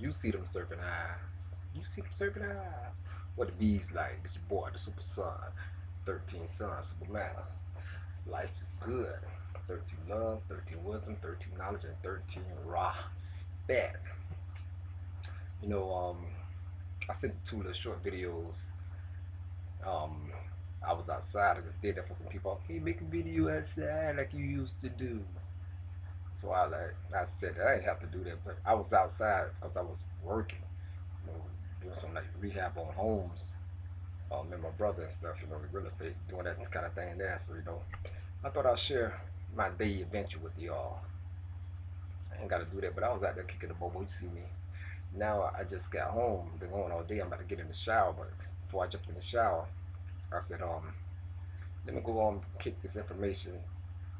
You see them serpent eyes. You see them serpent eyes. What the bees like? It's your boy, the super son. 13 son, Superman. Life is good. 13 love, 13 wisdom, 13 knowledge, and 13 respect. You know, I sent two little short videos. Um, I was outside. I just did that for some people. Hey, make a video outside like you used to do. So I said that I didn't have to do that, but I was outside because I was working, doing some like rehab on homes, and my brother and stuff, real estate, doing that kind of thing there. So I thought I'd share my day adventure with y'all. I ain't got to do that, but I was out there kicking the bubble. You see me. Now I just got home. Been going all day. I'm about to get in the shower, but before I jumped in the shower, I said, let me go on and kick this information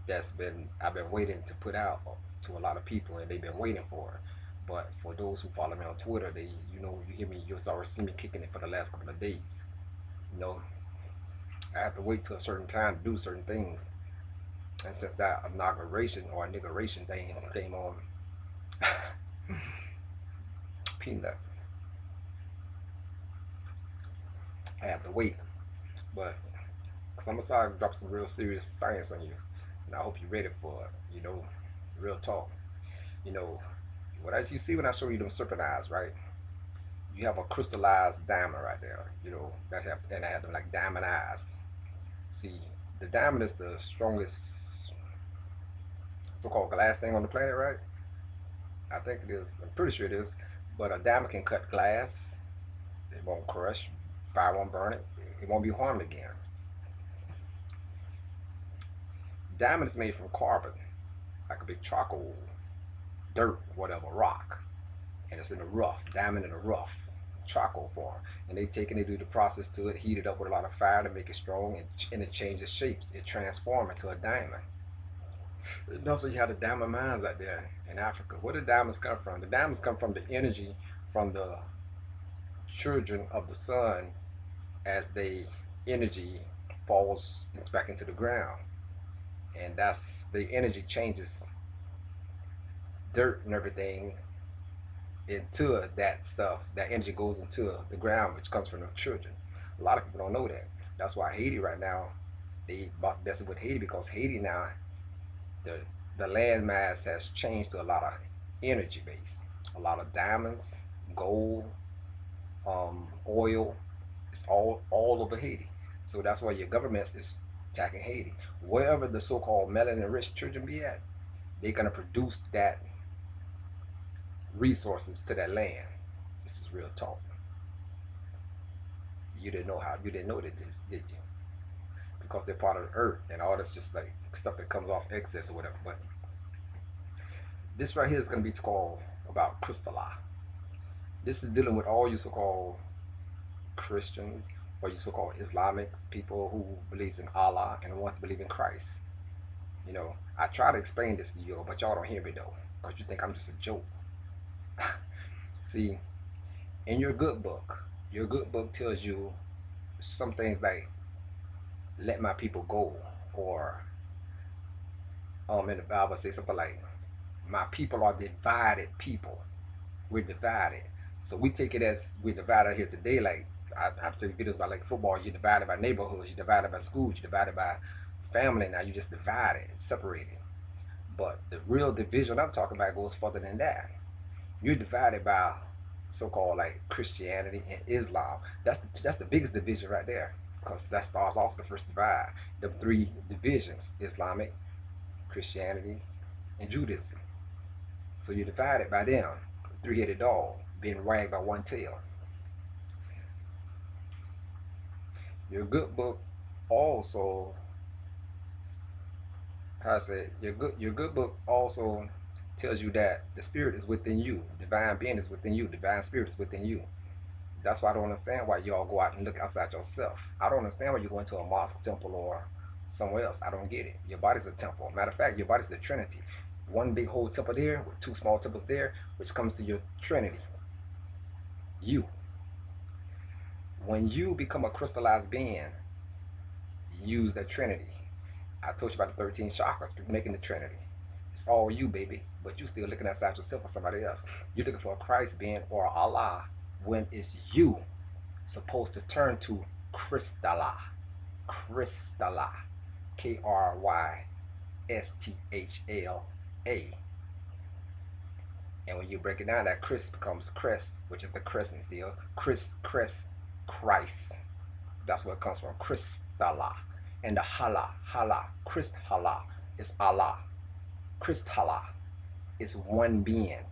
I've been waiting to put out to a lot of people, and they've been waiting for it. But for those who follow me on Twitter, you hear me, you've already seen me kicking it for the last couple of days. I have to wait till a certain time to do certain things. And since that inauguration or inauguration thing came on, peanut, I have to wait. But cause I'm gonna start to drop some real serious science on you, and I hope you're ready for it. Real talk. As you see when I show you them serpent eyes, right? You have a crystallized diamond right there. And I have them like diamond eyes. See, the diamond is the strongest so-called glass thing on the planet, right? I think it is. I'm pretty sure it is. But a diamond can cut glass. It won't crush. Fire won't burn it. It won't be harmed again. Diamond is made from carbon, like a big charcoal, dirt, whatever, rock. And it's in the rough, diamond in the rough, charcoal form. And they take it and do the process to it, heat it up with a lot of fire to make it strong, and it changes shapes. It transforms into a diamond. And also you have the diamond mines out there in Africa. Where do diamonds come from? The diamonds come from the energy from the children of the sun as the energy falls back into the ground. And that's the energy changes dirt and everything into that stuff. That energy goes into the ground, which comes from the children. A lot of people don't know that. That's why Haiti right now, they bought messing with Haiti, because Haiti now, the land mass has changed to a lot of energy base, a lot of diamonds, gold, oil. It's all over Haiti. So that's why your government is attacking Haiti. Wherever the so-called melanin-rich children be at, they're gonna produce that resources to that land. This is real talk. You didn't know this, did you? Because they're part of the earth, and all that's just like stuff that comes off excess or whatever. But this right here is gonna be called about crystalline. This is dealing with all you so-called Christians, or you so-called Islamic people who believes in Allah and wants to believe in Christ. I try to explain this to you, but y'all don't hear me though, because you think I'm just a joke. See, in your good book tells you some things like, let my people go, or in the Bible say something like, my people are divided people. We're divided. So we take it as we're divided here today. Like I've seen videos about like football, you're divided by neighborhoods, you're divided by schools, you're divided by family. Now you just divided, separated. But the real division I'm talking about goes further than that. You're divided by so-called like Christianity and Islam. That's the biggest division right there, because that starts off the first divide. The three divisions: Islamic, Christianity, and Judaism. So you're divided by them, three-headed dog being wagged by one tail. Your good book also, your good book also tells you that the spirit is within you, divine being is within you, divine spirit is within you. That's why I don't understand why y'all go out and look outside yourself. I don't understand why you go into a mosque, temple, or somewhere else. I don't get it. Your body's a temple. Matter of fact, your body's the Trinity. One big whole temple there with two small temples there, which comes to your Trinity. You. When you become a crystallized being, you use that Trinity. I told you about the 13 chakras making the Trinity. It's all you, baby. but you still looking outside yourself or somebody else. You're looking for a Christ being or Allah when it's you supposed to turn to Kristalla. Kristalla. Krysthala. And when you break it down, that Chris becomes Chris, which is the crescent still. Christ. That's where it comes from. Kristalla. And the Hala, Kristalla is Allah. Kristalla is one being.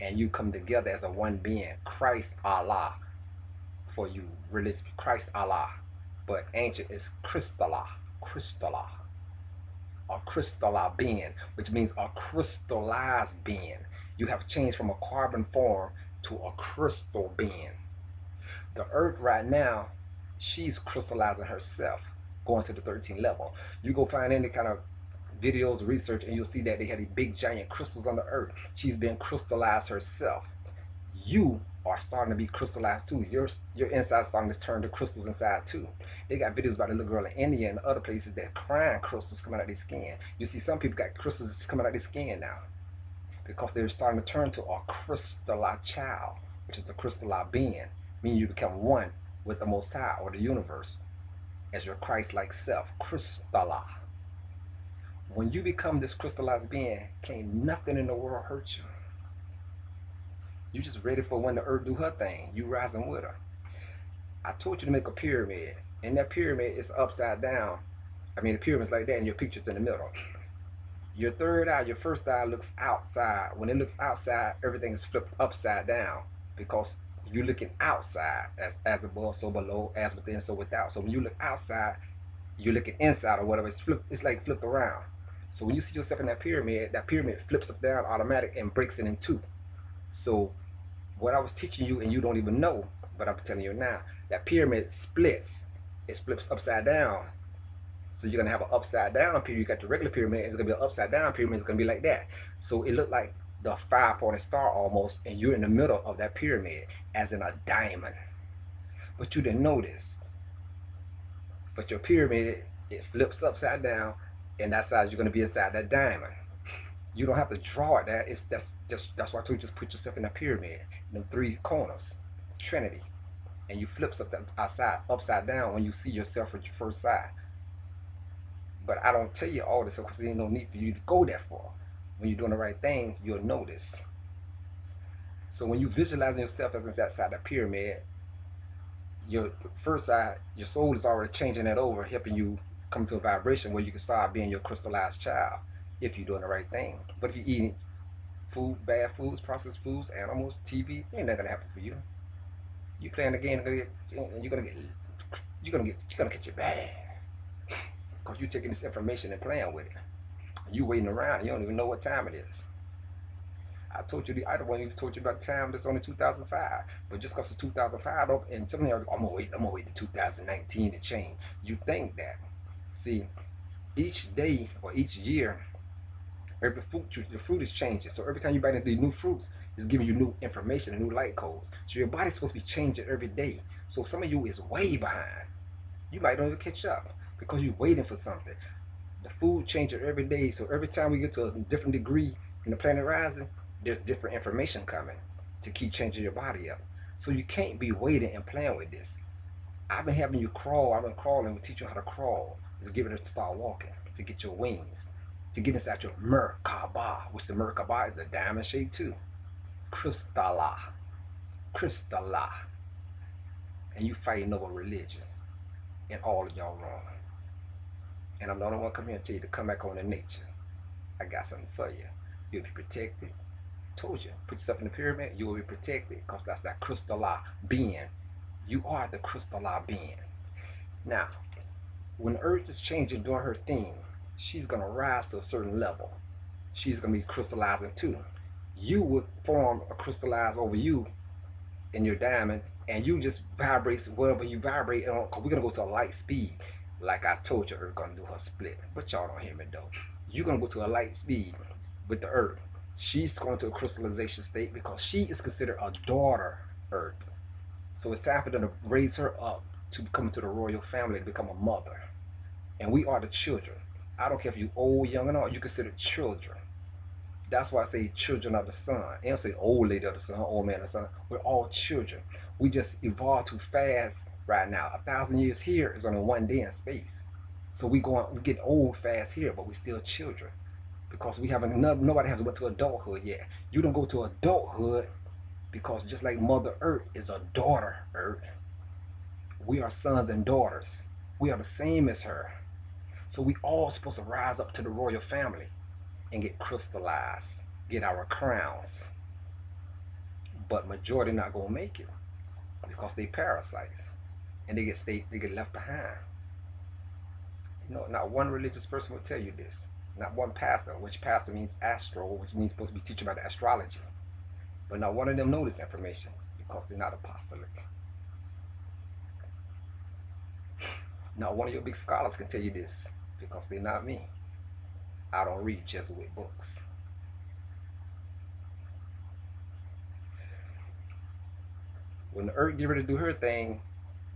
And you come together as a one being. Christ Allah. For you religious, Christ Allah. But ancient is Kristalla. A crystalline being, which means a crystallized being. You have changed from a carbon form to a crystal being. The earth right now, she's crystallizing herself, going to the 13th level. You go find any kind of videos, research, and you'll see that they had these big giant crystals on the earth. She's been crystallized herself. You are starting to be crystallized too. Your inside starting to turn to crystals inside too. They got videos about a little girl in India and other places that crying crystals coming out of their skin. You see some people got crystals coming out of their skin now because they're starting to turn to a crystallized child, which is the crystallized being, meaning you become one with the Most High or the universe as your Christ-like self. Kristalla. When you become this crystallized being, can't nothing in the world hurt you. You just ready for when the earth do her thing. You rising with her. I told you to make a pyramid. And that pyramid is upside down. I mean, the pyramid's like that and your picture's in the middle. Your third eye, your first eye looks outside. When it looks outside, everything is flipped upside down because you're looking outside, as above, so below, as within, so without. So when you look outside, you're looking inside or whatever. It's like flipped around. So when you see yourself in that pyramid flips up down automatic and breaks it in two. So what I was teaching you and you don't even know, but I'm telling you now, that pyramid splits. It flips upside down. So you're gonna have an upside down pyramid. You got the regular pyramid, it's gonna be an upside down pyramid, it's gonna be like that. So it looked like the 5-pointed star almost, and you're in the middle of that pyramid, as in a diamond. But you didn't know this. But your pyramid, it flips upside down, and that side you're gonna be inside that diamond. You don't have to draw it there. That's why I told you just put yourself in a pyramid, in the 3 corners, Trinity, and you flips up that upside down when you see yourself at your first side. But I don't tell you all this because there ain't no need for you to go that far. When you're doing the right things, you'll know this. So when you visualizing yourself as inside the pyramid, your first side, your soul is already changing that over, helping you come to a vibration where you can start being your crystallized child. If you're doing the right thing. But if you're eating food, bad foods, processed foods, animals, TV, ain't nothing gonna happen for you. You playing the game, you're gonna get your bad. Because you're taking this information and playing with it. You waiting around, you don't even know what time it is. I told you, I don't even told you about the time that's only 2005. But just because it's 2005, and some of you are, I'm gonna wait to 2019 to change. You think that. See, each day or each year, every the fruit is changing. So every time you bite into these new fruits, it's giving you new information and new light codes. So your body's supposed to be changing every day. So some of you is way behind. You might not even catch up because you're waiting for something. The food changes every day. So every time we get to a different degree in the planet rising, there's different information coming to keep changing your body up. So you can't be waiting and playing with this. I've been having you crawl. I've been crawling. We teach you how to crawl. Just give it a start walking to get your wings. To get inside your Merkaba, which the Merkaba is the diamond shape too. Kristalla. And you fighting over religions. And all of y'all wrong. And I'm the only one come here and tell you to come back on to nature. I got something for you. You'll be protected. Told you, put yourself in the pyramid, you will be protected because that's that crystalline being. You are the crystalline being. Now, when the earth is changing, doing her thing, she's going to rise to a certain level. She's going to be crystallizing too. You would form a crystallize over you in your diamond, and you just vibrate wherever you vibrate on, because we're going to go to a light speed. Like I told you, Earth going to do her split. But y'all don't hear me though. You're going to go to a light speed with the Earth. She's going to a crystallization state because she is considered a daughter Earth. So it's time for them to raise her up to come into the royal family, to become a mother. And we are the children. I don't care if you're old, young, or not, you're considered children. That's why I say children of the sun. And say old lady of the sun, old man of the sun. We're all children. We just evolve too fast right now. 1,000 years here is only one day in space. So we get old fast here, but we still children because we haven't. Nobody has went to adulthood yet. You don't go to adulthood because just like Mother Earth is a daughter Earth, we are sons and daughters. We are the same as her. So we all supposed to rise up to the royal family and get crystallized, get our crowns. But majority not gonna make it because they parasites and they get left behind. You know, not one religious person will tell you this. Not one pastor, which pastor means astro, which means supposed to be teaching about astrology. But not one of them know this information because they're not apostolic. Not one of your big scholars can tell you this because they're not me. I don't read Jesuit books. When the earth get ready to do her thing,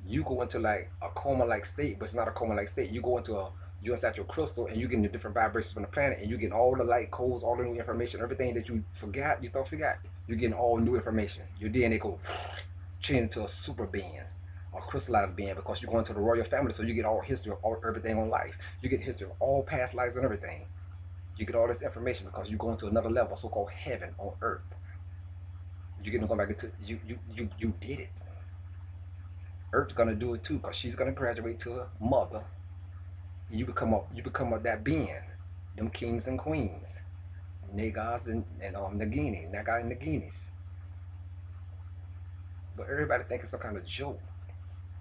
you go into like a coma-like state, but it's not a coma-like state. You go into you inside your crystal and you get the different vibrations from the planet and you get all the light codes, all the new information, everything that you forgot, you're getting all new information. Your DNA go change into a super being or crystallized being because you're going to the royal family, so you get all history of everything on life. You get history of all past lives and everything. You get all this information because you're going to another level, so-called heaven on earth. You're getting to go back into you did it. Earth's gonna do it too because she's gonna graduate to a mother. And you become that being, them kings and queens, Nagas and Nagini, Naga and Naginis. But everybody think it's some kind of joke.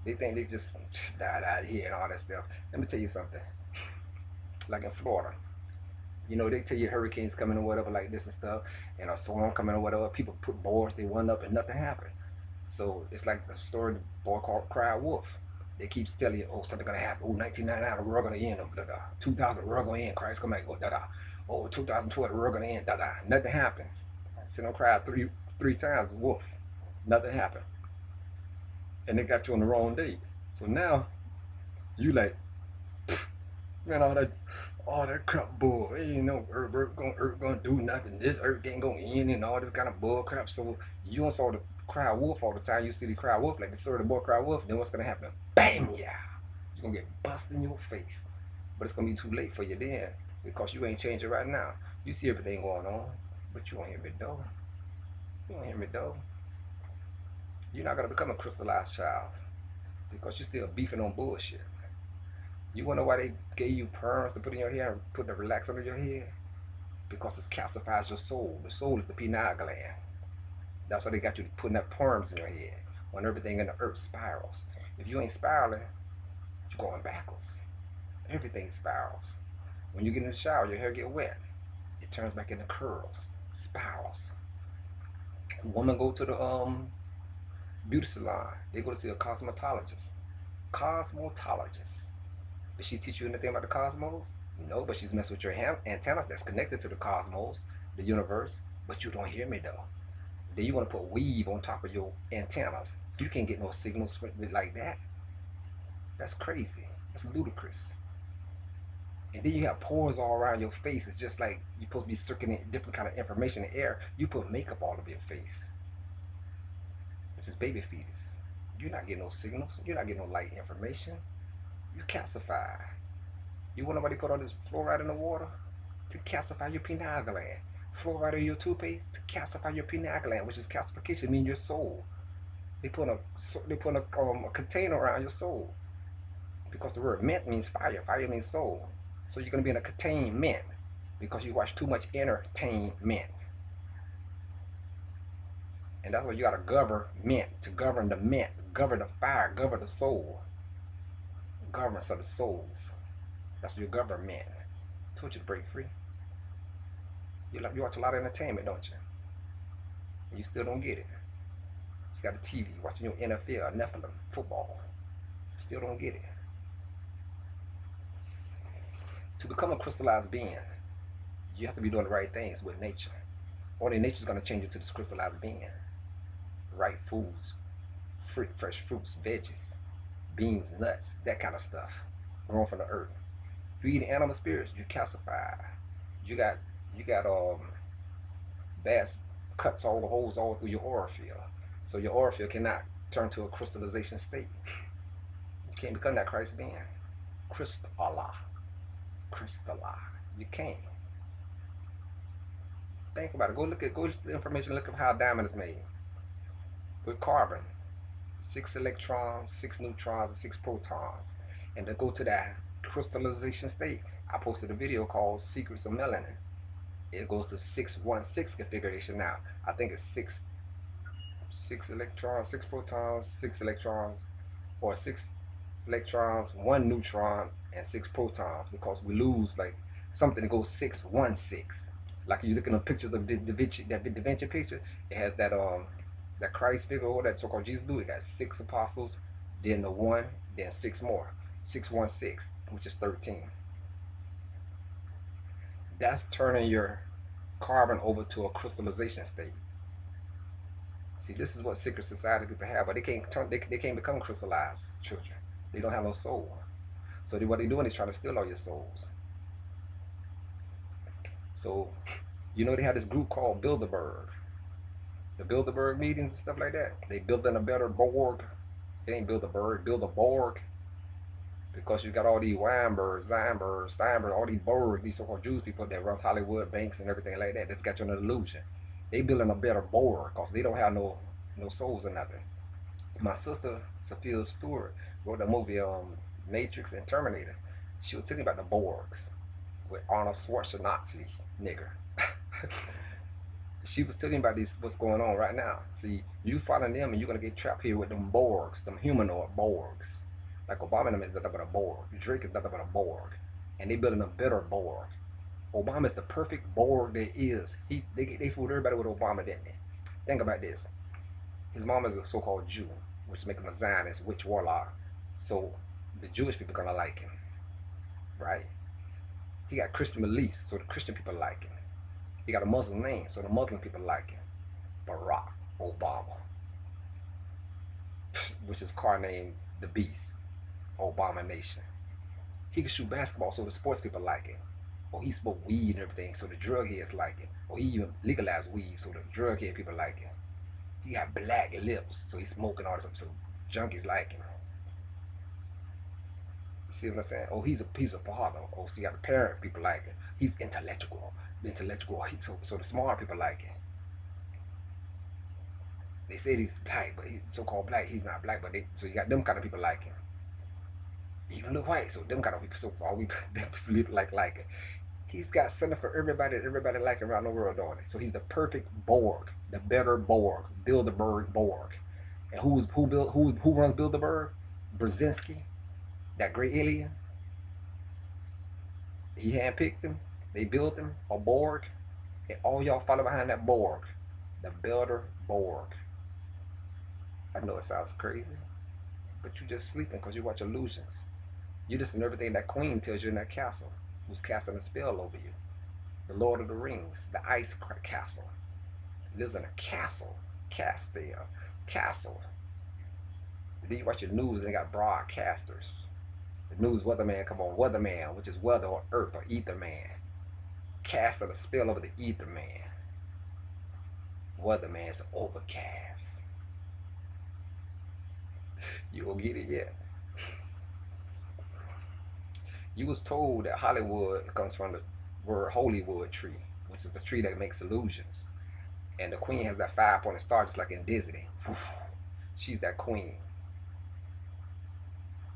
They think they just died out here and all that stuff. Let me tell you something. Like in Florida, you know, they tell you hurricanes coming or whatever like this and stuff, and a storm coming or whatever. People put boards, they went up and nothing happened. So it's like the story of the boy called Cry Wolf. They keep telling you, oh, something gonna happen. Oh, 1999, the world gonna end. 2000, the world gonna end. Christ gonna make. Oh, da da. Oh, 2012, the world gonna end. Da da. Nothing happens. So don't cry three times. Wolf. Nothing happened. And they got you on the wrong date. So now you like, man, all that crap bull. Ain't no earth gonna do nothing. This earth ain't gonna end and all this kind of bull crap. So you don't saw the Cry Wolf all the time. You see the Cry Wolf, like the story of the boy Cry Wolf. Then what's gonna happen? Bam, yeah. You're gonna get busted in your face. But it's gonna be too late for you then because you ain't changing right now. You see everything going on, but you won't hear me though. You won't hear me though. You're not gonna become a crystallized child because you're still beefing on bullshit. You wanna know why they gave you perms to put in your hair and put the relax under your head? Because it calcifies your soul. The soul is the pineal gland. That's why they got you putting up perms in your head when everything in the earth spirals. If you ain't spiraling, you're going backwards. Everything spirals. When you get in the shower, your hair get wet. It turns back into curls, spirals. Women go to the beauty salon. They go to see a cosmetologist. Cosmetologist. Did she teach you anything about the cosmos? No, but she's messing with your antennas that's connected to the cosmos, the universe. But you don't hear me though. Then you want to put weave on top of your antennas. You can't get no signals like that. That's crazy. That's ludicrous. And then you have pores all around your face. It's just like you're supposed to be circulating different kind of information in the air. You put makeup all over your face, which is baby fetus. You're not getting no signals. You're not getting no light information. You calcify. You want nobody put all this fluoride in the water to calcify your pineal gland. Fluoride in your toothpaste to calcify your pineal gland, which is calcification, means your soul. They put a container around your soul because the word mint means fire. Fire means soul. So you're gonna be in a containment because you watch too much entertainment. And that's why you gotta government to govern the mint, govern the fire, govern the soul. Governance of the souls. That's your government. I told you to break free. You watch a lot of entertainment, don't you? And you still don't get it. You got a TV watching your NFL, Nephilim, football. Still don't get it. To become a crystallized being, you have to be doing the right things with nature. Only nature's going to change you to this crystallized being. Right foods, fresh fruits, veggies, beans, nuts, that kind of stuff, growing from the earth. If you eat animal spirits, you calcify. You got Bass cuts all the holes all through your aura field. So your aura field cannot turn to a crystallization state. You can't become that Christ being. Crystallah. Crystallah. You can't. Think about it. Go look at the information, look at how a diamond is made. With carbon. 6 electrons, 6 neutrons, and 6 protons. And to go to that crystallization state, I posted a video called Secrets of Melanin. It goes to 616 configuration now. I think it's 6 electrons, 6 protons, 6 electrons, or 6 electrons, 1 neutron, and 6 protons, because we lose like something that goes 616. Like you looking at pictures of Da Vinci picture, it has that that Christ figure or that so-called Jesus do. It got 6 apostles, then the 1, then 6 more. 616, which is 13. That's turning your carbon over to a crystallization state. See, this is what secret society people have, but they can't become crystallized children. They don't have no soul. So what they're doing is trying to steal all your souls. So, you know, they have this group called Bilderberg. The Bilderberg meetings and stuff like that. They building a better Borg. It ain't Bilderberg, build a Borg. Because you got all these Weinberg, Steinberg, all these Borg, these so-called Jewish people that run Hollywood banks and everything like that. That's got you in an illusion. They building a better Borg because they don't have no souls or nothing. My sister, Sophia Stewart, wrote the movie Matrix and Terminator. She was telling about the Borgs with Arnold Schwarzenegger, nigger. She was telling about what's going on right now. See, you following them and you're gonna get trapped here with them Borgs, them humanoid Borgs. Like Obama is nothing but a Borg. Drake is nothing but a Borg. And they building a better Borg. Obama is the perfect Borg there is. They fooled everybody with Obama, didn't they? Think about this. His mom is a so-called Jew, which makes him a Zionist, witch warlock. So the Jewish people are gonna like him. Right? He got Christian beliefs, so the Christian people like him. He got a Muslim name, so the Muslim people like him. Barack Obama. Which is car named the Beast. Obama Nation. He can shoot basketball, so the sports people like it. Or he smoked weed and everything, so the drug heads like it. Or he even legalized weed, so the drug head people like it. He got black lips, so he's smoking all this stuff, so junkies like him. You see what I'm saying? Oh, he's a father. Oh, so you got the parent people like it. He's intellectual. So the smart people like it. They say he's black, but he's so-called black. He's not black, but so you got them kind of people like him. Even the white, so them kind of people, so all we like it. He's got something for everybody like around the world on it. So he's the perfect Borg, the better Borg, Bilderberg Borg. And who runs Bilderberg? Brzezinski, that great alien. He handpicked him. They built him a Borg, and all y'all follow behind that Borg, the better Borg. I know it sounds crazy, but you just sleeping because you watch illusions. You listen to everything that queen tells you in that castle, who's casting a spell over you. The Lord of the Rings, the ice castle. He lives in a castle, castle. Then you watch your news and they got broadcasters. The news weatherman come on, weatherman, which is weather or earth or ether man. Casting a spell over the ether man. Weatherman's overcast. You gonna get it yet? You was told that Hollywood comes from the word Holywood tree, which is the tree that makes illusions. And the queen has that 5-pointed star just like in Disney. She's that queen.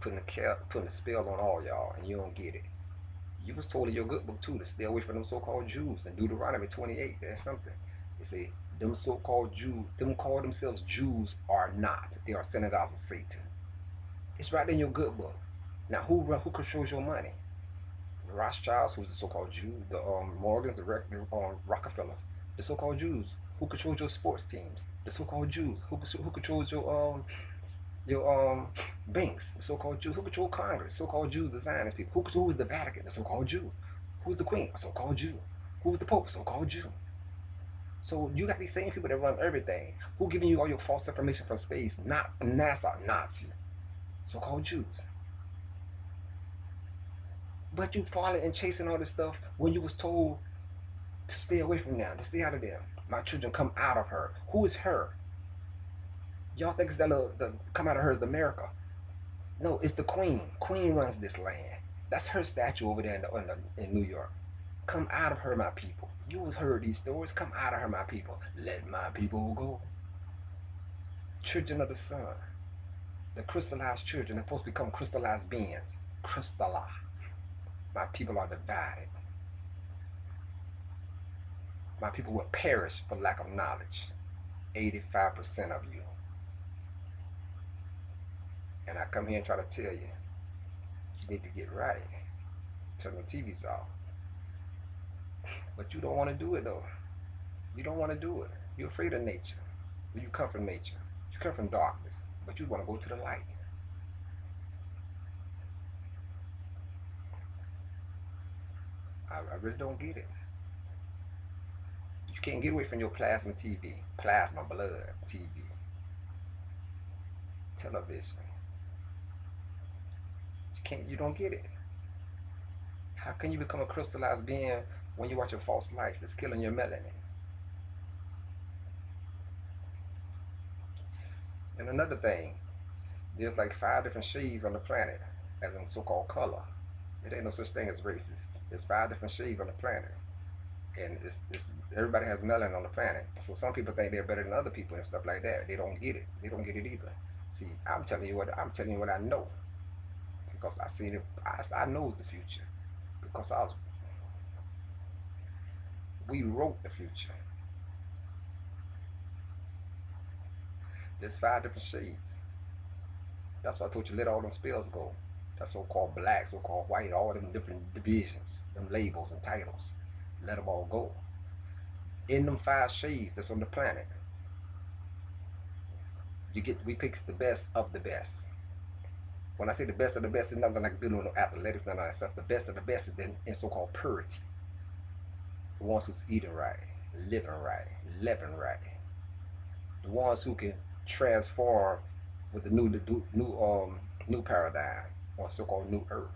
Putting a spell on all y'all, and you don't get it. You was told in your good book too to stay away from them so-called Jews. In Deuteronomy 28, there's something. They say, them so-called Jews, them call themselves Jews are not. They are synagogues of Satan. It's right in your good book. Now, who controls your money? The Rothschilds, who's the so-called Jew, the Morgans, the Rockefellers, the so-called Jews. Who controls your sports teams? The so-called Jews. Who controls your banks? The so-called Jews. Who controls Congress? So-called Jews, the Zionist people. Who is the Vatican? The so-called Jew. Who's the Queen? A so-called Jew. Who's the Pope? A so-called Jew. So you got these same people that run everything. Who giving you all your false information from space? Not NASA, Nazi. So-called Jews. But you following and chasing all this stuff when you was told to stay away from them, to stay out of them. My children come out of her. Who is her? Y'all think it's that little, the come out of her is the America? No, it's the Queen. Queen runs this land. That's her statue over there in New York. Come out of her, my people. You have heard these stories. Come out of her, my people. Let my people go. Children of the sun. The crystallized children are supposed to become crystallized beings. Crystalline. My people are divided. My people will perish for lack of knowledge. 85% of you. And I come here and try to tell you, you need to get right. Turn the TVs off. But you don't want to do it though. You don't want to do it. You're afraid of nature. You come from nature. You come from darkness. But you want to go to the light. I really don't get it. You can't get away from your plasma TV. Plasma blood TV. Television. You don't get it. How can you become a crystallized being when you're watching false lights that's killing your melanin? And another thing, there's like 5 different shades on the planet, as in so-called color. It ain't no such thing as races. There's 5 different shades on the planet. And everybody has melanin on the planet. So some people think they're better than other people and stuff like that. They don't get it. They don't get it either. See, I'm telling you what I know. Because I seen it, I knows the future. Because we wrote the future. There's 5 different shades. That's why I told you let all them spells go. That so-called black, so-called white, all them different divisions, them labels and titles. Let them all go. In them 5 shades that's on the planet, we pick the best of the best. When I say the best of the best, it's nothing like building no athletics, none of that stuff. The best of the best is in so-called purity. The ones who's eating right, living right, living right. The ones who can transform with the new paradigm, or so-called new earth.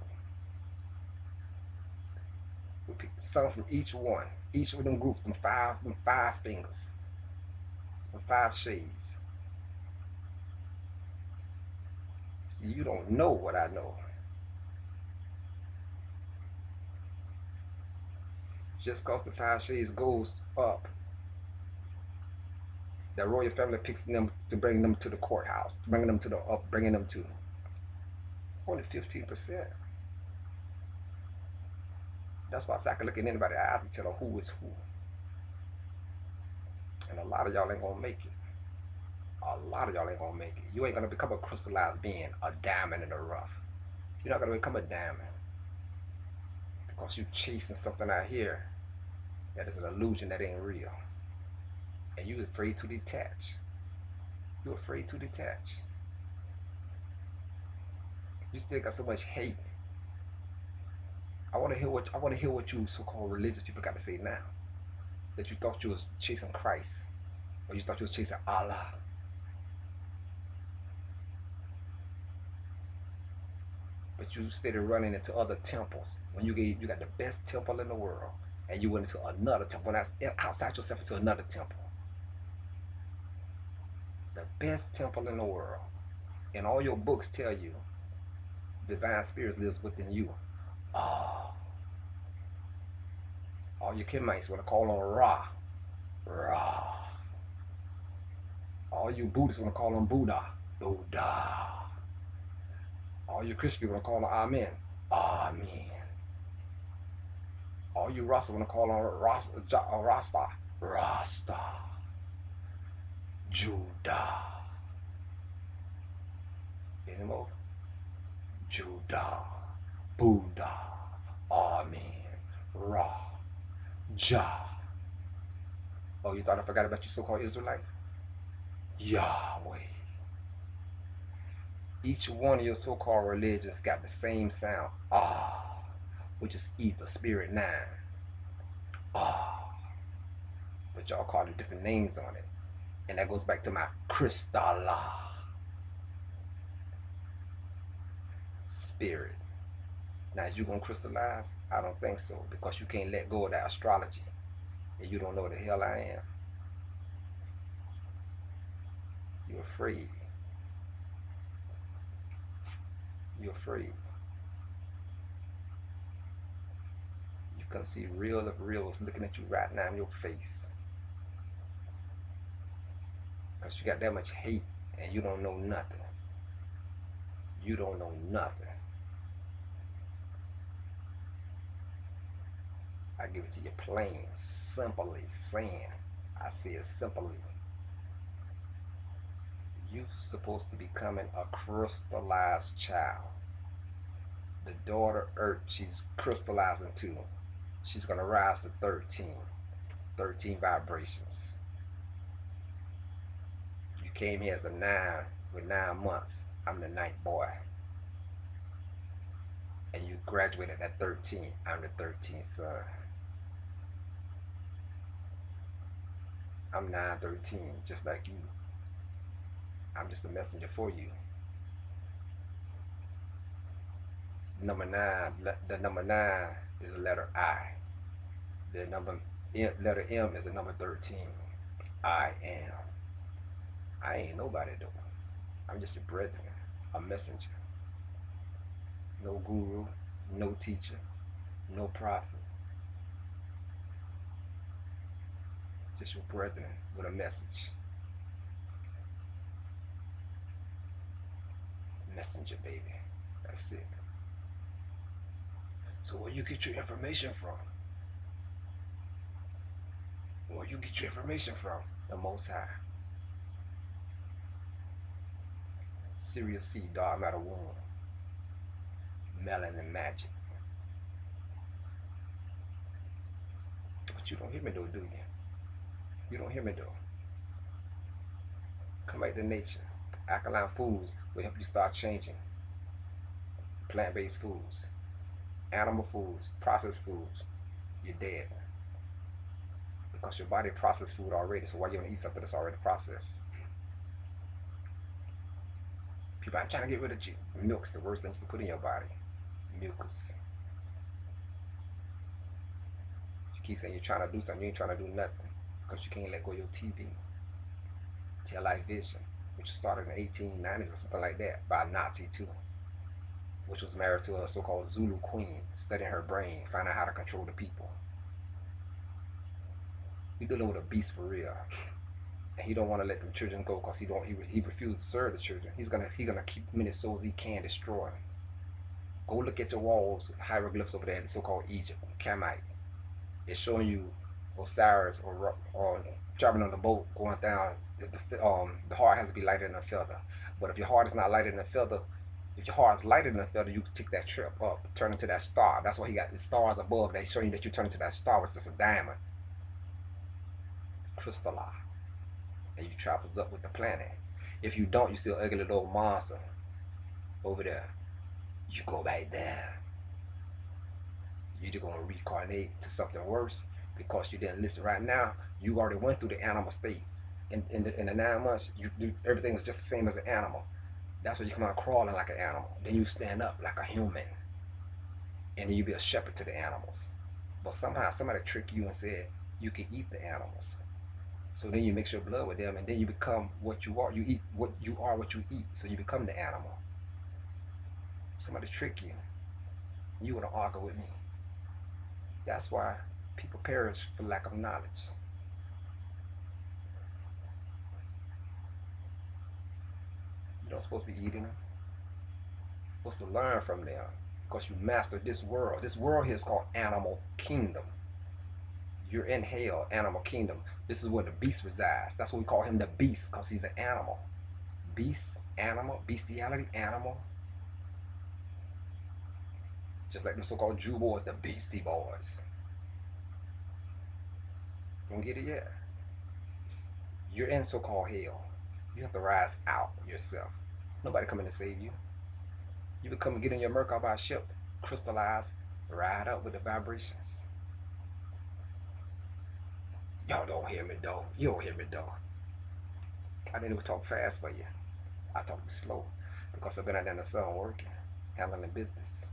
We pick some from each one. Each of them groups, them five fingers, them 5 shades. See, you don't know what I know. Just cause the 5 shades goes up, the royal family picks them to bring them to the courthouse, bringing them to only 15%. That's why I can look at anybody's eyes and tell them who is who. And a lot of y'all ain't gonna make it. A lot of y'all ain't gonna make it. You ain't gonna become a crystallized being, a diamond in the rough. You're not gonna become a diamond because you're chasing something out here that is an illusion that ain't real. And you're afraid to detach. You're afraid to detach. You still got so much hate. I want to hear what you so-called religious people got to say now. That you thought you was chasing Christ, or you thought you was chasing Allah. But you started running into other temples when you got the best temple in the world, and you went into another temple. That's outside yourself into another temple. The best temple in the world, and all your books tell you, divine spirits lives within you. Oh. All your Kemites want to call on Ra. Ra. All you Buddhists want to call on Buddha. Buddha. All you Christians want to call on Amen. Amen. All you Rasta want to call on Rasta. Rasta. Judah. Any more? Judah. Buddha. Amen. Ra. Jah. Oh, you thought I forgot about you so-called Israelites? Yahweh. Each one of your so-called religions got the same sound. Ah. Which is ether, spirit, 9. Ah. But y'all call it different names on it. And that goes back to my Kristalla. Spirit. Now, is you gonna crystallize? I don't think so, because you can't let go of that astrology, and you don't know what the hell I am. You're afraid. You're afraid. You can see real of reals looking at you right now in your face. Because you got that much hate and you don't know nothing. You don't know nothing. I give it to you plain, simply saying. I say it simply. You're supposed to be becoming a crystallized child. The daughter Earth, she's crystallizing too. She's going to rise to 13. 13 vibrations. You came here as a 9 with 9 months. I'm the 9th boy. And you graduated at 13. I'm the 13th son. I'm 913, just like you. I'm just a messenger for you. Number 9, the number 9 is the letter I. The letter M is the number 13. I am. I ain't nobody though. I'm just a brethren, a messenger. No guru, no teacher, no prophet. Just your brethren with a message. Messenger, baby. That's it. So where you get your information from? Where you get your information from? The Most High. Serious seed, dark matter womb. Melanin magic. But you don't hear me though, do you? You don't hear me though. Come back to nature. Alkaline foods will help you start changing. Plant-based foods, animal foods, processed foods, you're dead. Because your body processed food already, so why you want to eat something that's already processed? People, I'm trying to get rid of you. Milk's the worst thing you can put in your body. Mucus. You keep saying you're trying to do something, you ain't trying to do nothing. Because you can't let go of your TV. Tail-light vision, which started in the 1890s or something like that, by a Nazi too, which was married to a so-called Zulu queen, studying her brain, finding out how to control the people. We're dealing with a beast for real. And he don't want to let them children go because he refused to serve the children. He's gonna keep many souls he can destroy. Go look at your walls, hieroglyphs over there in so-called Egypt, Kamite. It's showing you Osiris or traveling on the boat going down. The heart has to be lighter than a feather. But if your heart is not lighter than a feather, if your heart is lighter than a feather, you can take that trip up, turn into that star. That's why he got the stars above. They show you that you turn into that star, which is a diamond. Crystalline. And you travels up with the planet. If you don't, you see an ugly little monster over there. You go back down. You're either going to reincarnate to something worse because you didn't listen right now. You already went through the animal states. In the 9 months, everything was just the same as an animal. That's why you come out crawling like an animal. Then you stand up like a human. And then you be a shepherd to the animals. But somehow somebody tricked you and said you can eat the animals. So then you mix your blood with them and then you become what you are. You eat what you are, what you eat. So you become the animal. Somebody tricked you. You want to argue with me. That's why people perish for lack of knowledge. You're not supposed to be eating them. You're supposed to learn from them because you mastered this world. This world here is called animal kingdom. You're in hell, animal kingdom. This is where the beast resides. That's why we call him the beast, because he's an animal. Beast, animal, bestiality, animal. Just like the so-called Jew boys, the Beastie Boys. You don't get it yet? You're in so-called hell. You have to rise out yourself. Nobody coming to save you. You become get in your Merkaba ship, crystallize, ride up with the vibrations. Y'all don't hear me though. You don't hear me though. I didn't even talk fast for you. I talk slow because I've been out there in the sun working, handling business.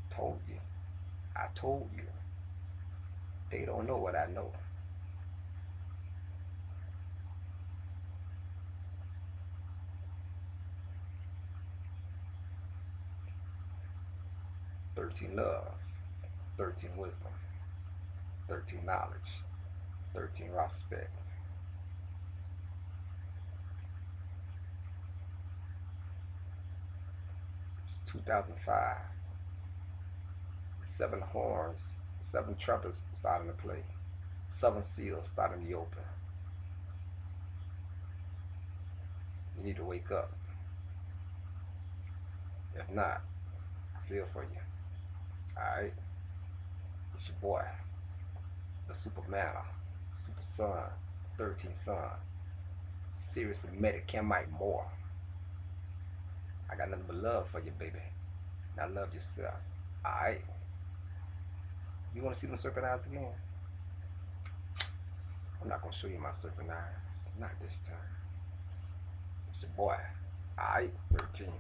Told you. I told you. They don't know what I know. 13 love, 13 wisdom, 13 knowledge, 13 respect. It's 2005. 7 horns, 7 trumpets starting to play. 7 seals starting to be open. You need to wake up. If not, I feel for you. Alright? It's your boy, the Superman, Super Son, 13th Son. Seriously, Medicamite more. I got nothing but love for you, baby. Now love yourself. Alright? You want to see them serpent eyes again? I'm not going to show you my serpent eyes. Not this time. It's your boy. Alright? 13.